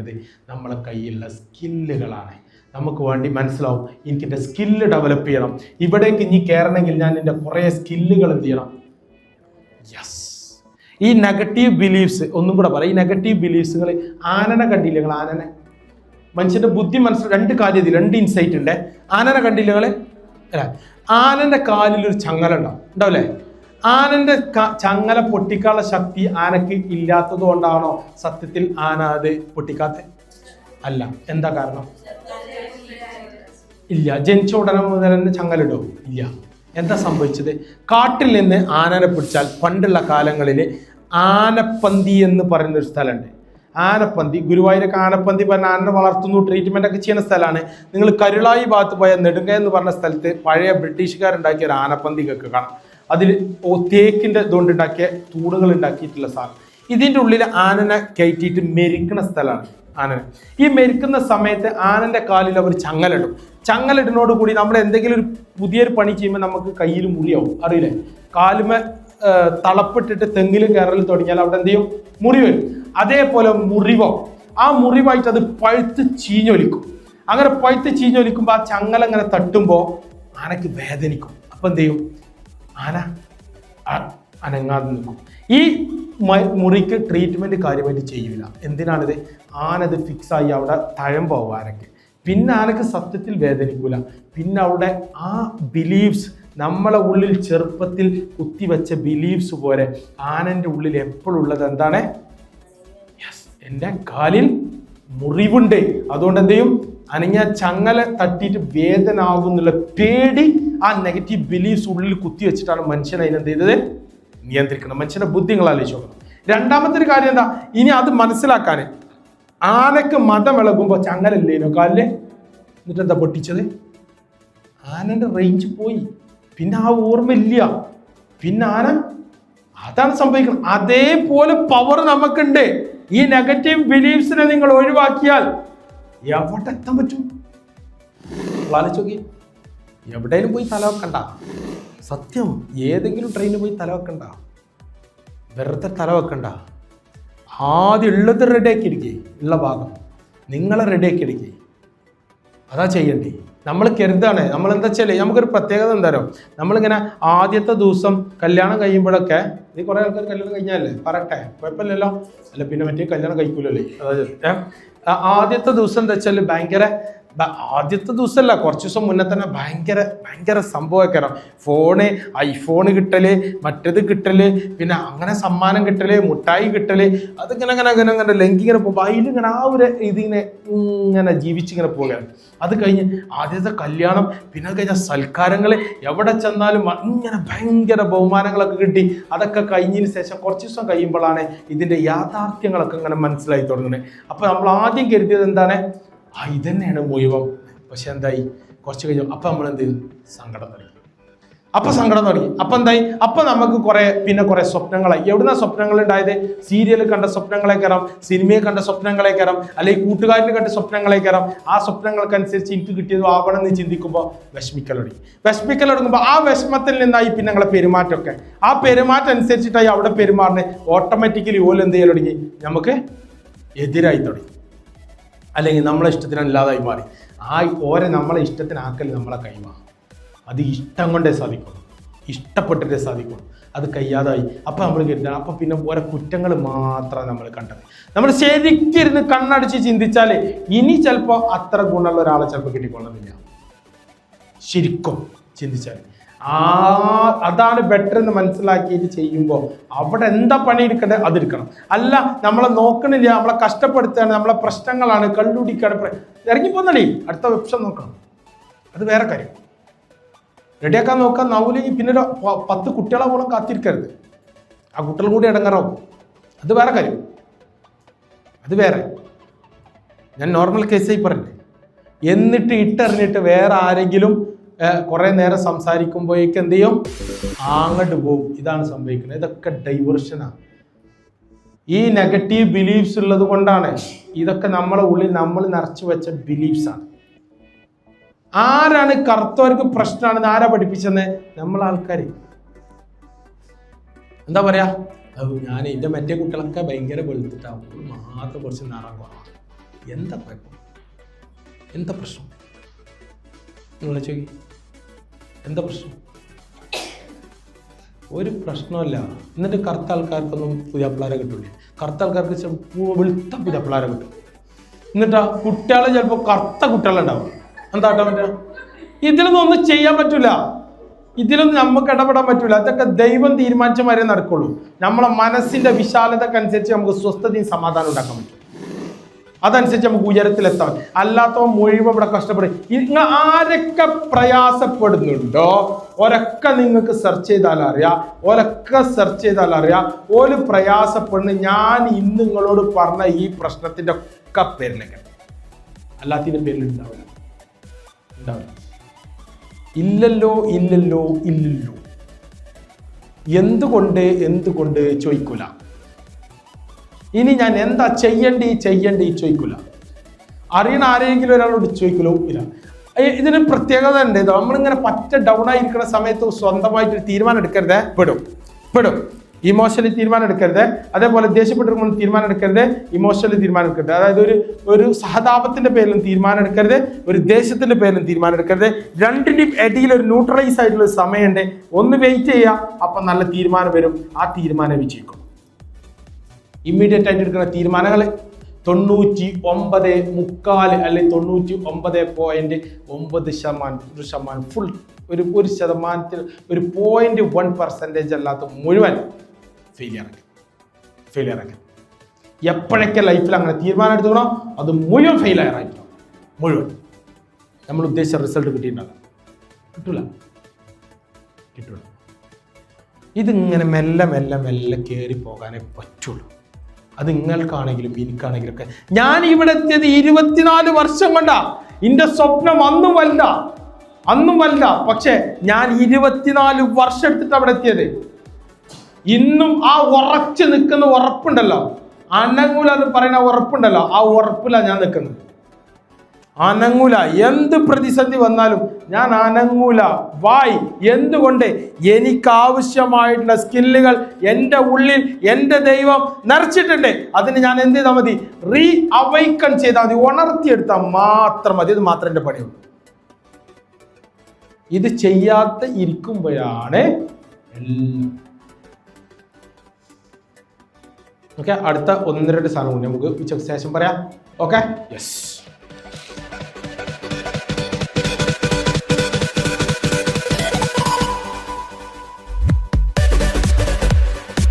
പറയുന്നത് നമ്മളെ കയ്യിലുള്ള സ്കില്ലുകളാണ്. നമുക്ക് വേണ്ടി മനസ്സിലാവും എനിക്ക് എൻ്റെ സ്കില്ല് ഡെവലപ്പ് ചെയ്യണം, ഇവിടേക്ക് ഇനി കയറണമെങ്കിൽ ഞാൻ എൻ്റെ കുറേ സ്കില്ലുകൾ എന്ത് ചെയ്യണം. യെസ്, ഈ നെഗറ്റീവ് ബിലീഫ്സ് ഒന്നും കൂടെ പറയാം. ഈ നെഗറ്റീവ് ബിലീഫ്സുകൾ ആനനെ കണ്ടില്ല നിങ്ങൾ? ആനനെ, മനുഷ്യന്റെ ബുദ്ധി മനസ്സിൽ രണ്ട് കാര്യത്തിൽ 2 ഇൻസൈറ്റ് ഉണ്ട്. ആനനെ കണ്ടില്ല നിങ്ങൾ? അല്ല, ആനന്റെ കാലിലൊരു ചങ്ങല ഉണ്ടാവില്ലേ? ആനന്റെ ചങ്ങല പൊട്ടിക്കാനുള്ള ശക്തി ആനക്ക് ഇല്ലാത്തത് കൊണ്ടാണോ സത്യത്തിൽ ആന അത് പൊട്ടിക്കാത്ത? അല്ല. എന്താ കാരണം? ഇല്ല. ജനിച്ച ഉടനെ മുതൽ തന്നെ ചങ്ങലിടോ? ഇല്ല. എന്താ സംഭവിച്ചത്? കാട്ടിൽ നിന്ന് ആനനെ പിടിച്ചാൽ പണ്ടുള്ള കാലങ്ങളിൽ ആനപ്പന്തി എന്ന് പറയുന്നൊരു സ്ഥലമുണ്ട്. ആനപ്പന്തി, ഗുരുവായൂരൊക്കെ ആനപ്പന്തി പറഞ്ഞ ആനനെ വളർത്തുന്നു, ട്രീറ്റ്മെന്റ് ഒക്കെ ചെയ്യുന്ന സ്ഥലമാണ്. നിങ്ങൾ കരുളായി ഭാഗത്ത് പോയ നെടുങ്ക എന്ന് പറഞ്ഞ സ്ഥലത്ത് പഴയ ബ്രിട്ടീഷുകാരുണ്ടാക്കിയ ഒരു ആനപ്പന്തിക്കൊക്കെ കാണാം. അതിൽ തേക്കിൻ്റെ ഇതുകൊണ്ടുണ്ടാക്കിയ തൂണുകൾ ഉണ്ടാക്കിയിട്ടുള്ള സാധനം. ഇതിൻ്റെ ഉള്ളിൽ ആനനെ കയറ്റിയിട്ട് മെരിക്കുന്ന സ്ഥലമാണ് ആനനെ. ഈ മെരിക്കുന്ന സമയത്ത് ആനന്റെ കാലിൽ അവർ ചങ്ങലിടും. ചങ്ങലിടുന്നോട് കൂടി നമ്മൾ എന്തെങ്കിലും ഒരു പുതിയൊരു പണി ചെയ്യുമ്പോൾ നമുക്ക് കയ്യിൽ മുറിയാവും, അറിയില്ലേ? കാലുമേ തളപ്പിട്ടിട്ട് തെങ്ങിൽ കയറൽ തുടങ്ങിയാൽ അവിടെ എന്ത് ചെയ്യും? മുറി വരും. അതേപോലെ മുറിവോ, ആ മുറിവായിട്ട് അത് പഴുത്ത് ചീഞ്ഞൊലിക്കും. അങ്ങനെ പഴുത്ത് ചീഞ്ഞൊലിക്കുമ്പോൾ ആ ചങ്ങല അങ്ങനെ തട്ടുമ്പോൾ ആനക്ക് വേദനിക്കും. അപ്പം എന്ത് ചെയ്യും? ആന അനങ്ങാതെ നിൽക്കും. ഈ മുറിക്ക് ട്രീറ്റ്മെന്റ് കാര്യമായിട്ട് ചെയ്യൂല. എന്തിനാണിത്? ആനത് ഫിക്സായി അവിടെ തഴമ്പാവും ആനക്ക്. പിന്നെ ആനക്ക് സത്യത്തിൽ വേദനിക്കൂല. പിന്നെ അവിടെ ആ ബിലീഫ്സ്, നമ്മളെ ഉള്ളിൽ ചെറുപ്പത്തിൽ കുത്തിവെച്ച ബിലീഫ്സ് പോലെ ആനന്റെ ഉള്ളിൽ എപ്പോഴുള്ളത് എന്താണ്? യെസ്, എൻ്റെ കാലിൽ മുറിവുണ്ട്, അതുകൊണ്ട് എന്ത് ചെയ്യും? അനങ്ങ ചങ്ങല തട്ടിയിട്ട് വേദന ആകും എന്നുള്ള പേടി, ആ നെഗറ്റീവ് ബിലീഫ്സ് ഉള്ളിൽ കുത്തി വെച്ചിട്ടാണ് മനുഷ്യൻ അതിനെന്ത് ചെയ്തത്? നിയന്ത്രിക്കണം. മനുഷ്യന്റെ ബുദ്ധികൾ ആലോചിച്ച് നോക്കണം. രണ്ടാമത്തെ ഒരു കാര്യം എന്താ? ഇനി അത് മനസ്സിലാക്കാൻ, ആനക്ക് മതം ഇളകുമ്പോൾ ചങ്ങലല്ലേനോ കാലില്? എന്നിട്ട് എന്താ പൊട്ടിച്ചത്? ആനന്റെ റേഞ്ച് പോയി, പിന്നെ ആ ഓർമ്മ ഇല്ല, പിന്നെ ആന അതാണ് സംഭവിക്കുന്നത്. അതേപോലെ പവർ നമുക്കുണ്ട്. ഈ നെഗറ്റീവ് ബിലീഫ്സിനെ നിങ്ങൾ ഒഴിവാക്കിയാൽ എവിടെ എത്താൻ പറ്റും? ആലോചിച്ച് എവിടെയും പോയി തലവെക്കണ്ട. സത്യം, ഏതെങ്കിലും ട്രെയിനിൽ പോയി തലവെക്കണ്ട, വെറുതെ തലവെക്കണ്ട. ആദ്യം ഉള്ളത് റെഡിയാക്കി എടുക്കുക, ഉള്ള ഭാഗം നിങ്ങളെ റെഡിയാക്കി എടുക്കുക. അതാ ചെയ്യണ്ടേ. നമ്മൾ കരുതാണ്, നമ്മളെന്താ വെച്ചാൽ നമുക്കൊരു പ്രത്യേകത എന്താണോ, നമ്മളിങ്ങനെ ആദ്യത്തെ ദിവസം കല്യാണം കഴിയുമ്പോഴൊക്കെ, ഈ കുറേ ആൾക്കാർ കല്യാണം കഴിഞ്ഞാലേ പറയട്ടെ, കുഴപ്പമില്ലല്ലോ, അല്ല പിന്നെ മറ്റേ കല്യാണം കഴിക്കൂലല്ലേ. അതായത് ആദ്യത്തെ ദിവസം എന്താ വെച്ചാൽ ഭയങ്കര, ആദ്യത്തെ ദിവസമല്ല, കുറച്ച് ദിവസം മുന്നേ തന്നെ ഭയങ്കര സംഭവമൊക്കെ. ഫോണ്, ഐഫോണ് കിട്ടല്, മറ്റേത് കിട്ടല്, പിന്നെ അങ്ങനെ സമ്മാനം കിട്ടല്, മുട്ടായി കിട്ടല്, അതിങ്ങനെ അങ്ങനെ ലങ്കിങ്ങനെ പോകുമ്പോൾ അതിലിങ്ങനെ ആ ഒരു ഇതിങ്ങനെ ഇങ്ങനെ ജീവിച്ചിങ്ങനെ പോകുകയാണ്. അത് കഴിഞ്ഞ് ആദ്യത്തെ കല്യാണം, പിന്നെ അത് കഴിഞ്ഞ സൽക്കാരങ്ങൾ, എവിടെ ചെന്നാലും ഇങ്ങനെ ഭയങ്കര ബഹുമാനങ്ങളൊക്കെ കിട്ടി. അതൊക്കെ കഴിഞ്ഞതിന് ശേഷം കുറച്ച് ദിവസം കഴിയുമ്പോഴാണ് ഇതിൻ്റെ യാഥാർത്ഥ്യങ്ങളൊക്കെ ഇങ്ങനെ മനസ്സിലായി തുടങ്ങുന്നത്. അപ്പോൾ നമ്മൾ ആദ്യം കരുതിയത് എന്താണ്? ഇതന്നെയാണ് മുഴുവൻ. പക്ഷെ എന്തായി? കുറച്ച് കഴിഞ്ഞു അപ്പം നമ്മൾ എന്ത് ചെയ്തു? സങ്കടം തുടങ്ങി. അപ്പം എന്തായി? അപ്പം നമുക്ക് കുറെ സ്വപ്നങ്ങളായി. എവിടുന്ന സ്വപ്നങ്ങൾ ഉണ്ടായത്? സീരിയൽ കണ്ട സ്വപ്നങ്ങളെ കയറാം, സിനിമയെ കണ്ട സ്വപ്നങ്ങളെ കയറാം, അല്ലെങ്കിൽ കൂട്ടുകാരിൽ കണ്ട സ്വപ്നങ്ങളെ കയറാം. ആ സ്വപ്നങ്ങൾക്കനുസരിച്ച് എനിക്ക് കിട്ടിയത് ആവണം എന്ന് ചിന്തിക്കുമ്പോൾ വിഷമിക്കൽ തുടങ്ങുമ്പോൾ ആ വിഷമത്തിൽ നിന്നായി പിന്നെ ഞങ്ങളെ പെരുമാറ്റമൊക്കെ. ആ പെരുമാറ്റം അനുസരിച്ചിട്ടായി അവിടെ പെരുമാറുന്നത്. ഓട്ടോമാറ്റിക്കലി ഓല് എന്ത് ചെയ്യൽ തുടങ്ങി? നമുക്ക് എതിരായി തുടങ്ങി, അല്ലെങ്കിൽ നമ്മളെ ഇഷ്ടത്തിനല്ലാതായി മാറി. ആ ഓരെ നമ്മളെ ഇഷ്ടത്തിനാക്കൽ നമ്മളെ കൈമാ. അത് ഇഷ്ടം കൊണ്ടേ സാധിക്കുള്ളൂ, ഇഷ്ടപ്പെട്ടിട്ടേ സാധിക്കുള്ളൂ. അത് കഴിയാതായി. അപ്പം നമ്മൾ കരുതണം. അപ്പം പിന്നെ ഓരോ കുറ്റങ്ങൾ മാത്രമാണ് നമ്മൾ കണ്ടത്. നമ്മൾ ശരിക്കും ഇരുന്ന് കണ്ണടിച്ച് ചിന്തിച്ചാൽ ഇനി ചിലപ്പോൾ അത്ര ഗുണമുള്ള ഒരാളെ ചിലപ്പോൾ കിട്ടിക്കൊള്ളുന്നില്ല. ശരിക്കും ചിന്തിച്ചാൽ അതാണ് ബെറ്റർ എന്ന് മനസ്സിലാക്കിയിട്ട് ചെയ്യുമ്പോൾ അവിടെ എന്താ പണി എടുക്കേണ്ടത് അതെടുക്കണം. അല്ല നമ്മളെ നോക്കണില്ല, നമ്മളെ കഷ്ടപ്പെടുത്തുകയാണ്, നമ്മളെ പ്രശ്നങ്ങളാണ്, കള്ളുടിക്കാണ്, ഇറങ്ങിപ്പോന്നണേ അടുത്ത ഓപ്ഷൻ നോക്കണം. അത് വേറെ കാര്യം. റെഡിയാക്കാൻ നോക്കാൻ നാവില്ലെങ്കിൽ പിന്നെ ഒരു 10 കുട്ടികളെ പോലും കാത്തിരിക്കരുത്. ആ കുട്ടികൾ കൂടി ഇടങ്ങാറാവും. അത് വേറെ കാര്യം, അത് വേറെ. ഞാൻ നോർമൽ കേസായി പറഞ്ഞേ. എന്നിട്ട് ഇട്ടെറിഞ്ഞിട്ട് വേറെ ആരെങ്കിലും കുറെ നേരം സംസാരിക്കുമ്പോഴേക്ക് എന്ത് ചെയ്യും? അങ്ങോട്ട് പോകും. ഇതാണ് സംഭവിക്കുന്നത്. ഇതൊക്കെ ഡൈവേർഷനാണ്. ഈ നെഗറ്റീവ് ബിലീഫ്സ് ഉള്ളത് കൊണ്ടാണ്. ഇതൊക്കെ നമ്മളെ ഉള്ളിൽ നമ്മൾ നിറച്ചു വെച്ച ബിലീഫ്സ് ആണ്. ആരാണ് കറുത്തവർക്ക് പ്രശ്നമാണെന്ന് ആരാ പഠിപ്പിച്ചെന്ന്? നമ്മളെ ആൾക്കാർ. എന്താ പറയാ, ഞാൻ എൻ്റെ മറ്റേ കുട്ടികളൊക്കെ ഭയങ്കര വെളുത്തിട്ടാവും, മാത്രം കുറച്ച് നിറം കുറവാണ്. എന്താ കുഴപ്പം? എന്താ പ്രശ്നം? നിങ്ങൾ ചോദി, എന്താ പ്രശ്നം? ഒരു പ്രശ്നമല്ല. എന്നിട്ട് കറുത്ത ആൾക്കാർക്കൊന്നും പുതിയപ്പിള്ളാരെ കിട്ടില്ലേ? കറുത്ത ആൾക്കാർക്ക് വെളുത്ത പുതിയപ്പിള്ളാരെ കിട്ടും. എന്നിട്ടാ കുട്ടികളെ ചിലപ്പോൾ കറുത്ത കുട്ടികളുണ്ടാവും. എന്താട്ടാ പറ്റുക? ഇതിലൊന്നും ഒന്നും ചെയ്യാൻ പറ്റൂല. ഇതിലൊന്നും നമുക്ക് ഇടപെടാൻ പറ്റൂല. അതൊക്കെ ദൈവം തീരുമാനിച്ച മാതിരി നടക്കുള്ളൂ. നമ്മളെ മനസ്സിന്റെ വിശാലതക്കനുസരിച്ച് നമുക്ക് സ്വസ്ഥതയും സമാധാനം ഉണ്ടാക്കാൻ പറ്റും. അതനുസരിച്ച് നമുക്ക് ഉയരത്തിലെത്താൻ. അല്ലാത്തവ മുഴുവൻ ഇവിടെ കഷ്ടപ്പെടും. നിങ്ങൾ ആരൊക്കെ പ്രയാസപ്പെടുന്നുണ്ടോ ഒരൊക്കെ നിങ്ങൾക്ക് സെർച്ച് ചെയ്താൽ അറിയാം. ഓല് പ്രയാസപ്പെടുന്ന ഞാൻ ഇന്ന് നിങ്ങളോട് പറഞ്ഞ ഈ പ്രശ്നത്തിന്റെ ഒക്കെ പേരിലൊക്കെ, അല്ലാത്തിന്റെ പേരിൽ ഉണ്ടാവില്ല. ഇല്ലല്ലോ. എന്തുകൊണ്ട് ചോദിക്കൂല. ഇനി ഞാൻ എന്താ ചെയ്യണ്ടി ചോദിക്കൂല. അറിയണ ആരെങ്കിലും ഒരാളോട് ചോദിക്കൂലോ ഇല്ല. ഇതിന് പ്രത്യേകത ഉണ്ട്. നമ്മളിങ്ങനെ പറ്റ ഡൗൺ ആയിരിക്കുന്ന സമയത്ത് സ്വന്തമായിട്ടൊരു തീരുമാനം എടുക്കരുത്. പെടും ഇമോഷണലി തീരുമാനം എടുക്കരുത്. അതേപോലെ ദേഷ്യപ്പെട്ടിരിക്കുമ്പോൾ തീരുമാനം എടുക്കരുത്. ഇമോഷണലി തീരുമാനം എടുക്കരുത്. അതായത് ഒരു സഹതാപത്തിന്റെ പേരിലും തീരുമാനം എടുക്കരുത്. ഒരു ദേശത്തിന്റെ പേരിലും തീരുമാനം എടുക്കരുത്. രണ്ടിന്റെയും ഇടയിൽ ഒരു ന്യൂട്രലൈസ് ആയിട്ടുള്ള ഒരു സമയമുണ്ട്. ഒന്ന് വെയിറ്റ് ചെയ്യുക. അപ്പൊ നല്ല തീരുമാനം വരും. ആ തീരുമാനം വിജയിക്കും. ഇമ്മീഡിയറ്റ് ആയിട്ട് എടുക്കുന്ന തീരുമാനങ്ങൾ 99.3 അല്ലെങ്കിൽ 99.9% ഫുൾ ഒരു ശതമാനത്തിൽ ഒരു 0.1% അല്ലാത്ത മുഴുവൻ ഫെയിലിയർ ആക്കി. എപ്പോഴൊക്കെ ലൈഫിൽ അങ്ങനെ തീരുമാനം എടുത്തുകൂടാ അത് മുഴുവൻ ഫെയിലിയറായിരിക്കും. മുഴുവൻ നമ്മൾ ഉദ്ദേശിച്ച റിസൾട്ട് കിട്ടൂല. ഇതിങ്ങനെ മെല്ലെ കയറി പോകാനേ പറ്റുള്ളൂ. അത് നിങ്ങൾക്കാണെങ്കിലും എനിക്കാണെങ്കിലും ഒക്കെ. ഞാൻ ഇവിടെ എത്തിയത് 24 വർഷം കൊണ്ടാ. എന്റെ സ്വപ്നം അന്നും വല്ല. പക്ഷെ ഞാൻ 24 വർഷം എടുത്തിട്ട് അവിടെ എത്തിയത്. ഇന്നും ആ ഉറച്ചു നിൽക്കുന്ന ഉറപ്പുണ്ടല്ലോ, അനങ്ങൂല എന്ന് പറയുന്ന ഉറപ്പുണ്ടല്ലോ, ആ ഉറപ്പിലാണ് ഞാൻ നിൽക്കുന്നത്. അനങ്ങൂല. എന്ത് പ്രതിസന്ധി വന്നാലും ഞാൻ അനങ്ങൂല. വായ് എന്തുകൊണ്ട്? എനിക്കാവശ്യമായിട്ടുള്ള സ്കില്ലുകൾ എൻ്റെ ഉള്ളിൽ എൻ്റെ ദൈവം നിറച്ചിട്ടുണ്ട്. അതിന് ഞാൻ എന്ത് ചെയ്താൽ മതി? റീ അവൈക്കൺ ചെയ്താൽ മതി. ഉണർത്തിയെടുത്താൽ മാത്രം മതി. ഇത് മാത്രം എൻ്റെ പണിയുള്ളൂ. ഇത് ചെയ്യാത്ത ഇരിക്കുമ്പോഴാണ് എല്ലാം. ഓക്കെ, അടുത്ത 1-2 സാധനം കൂടി നമുക്ക് ഉച്ചയ്ക്ക് ശേഷം പറയാം. Okay, yes.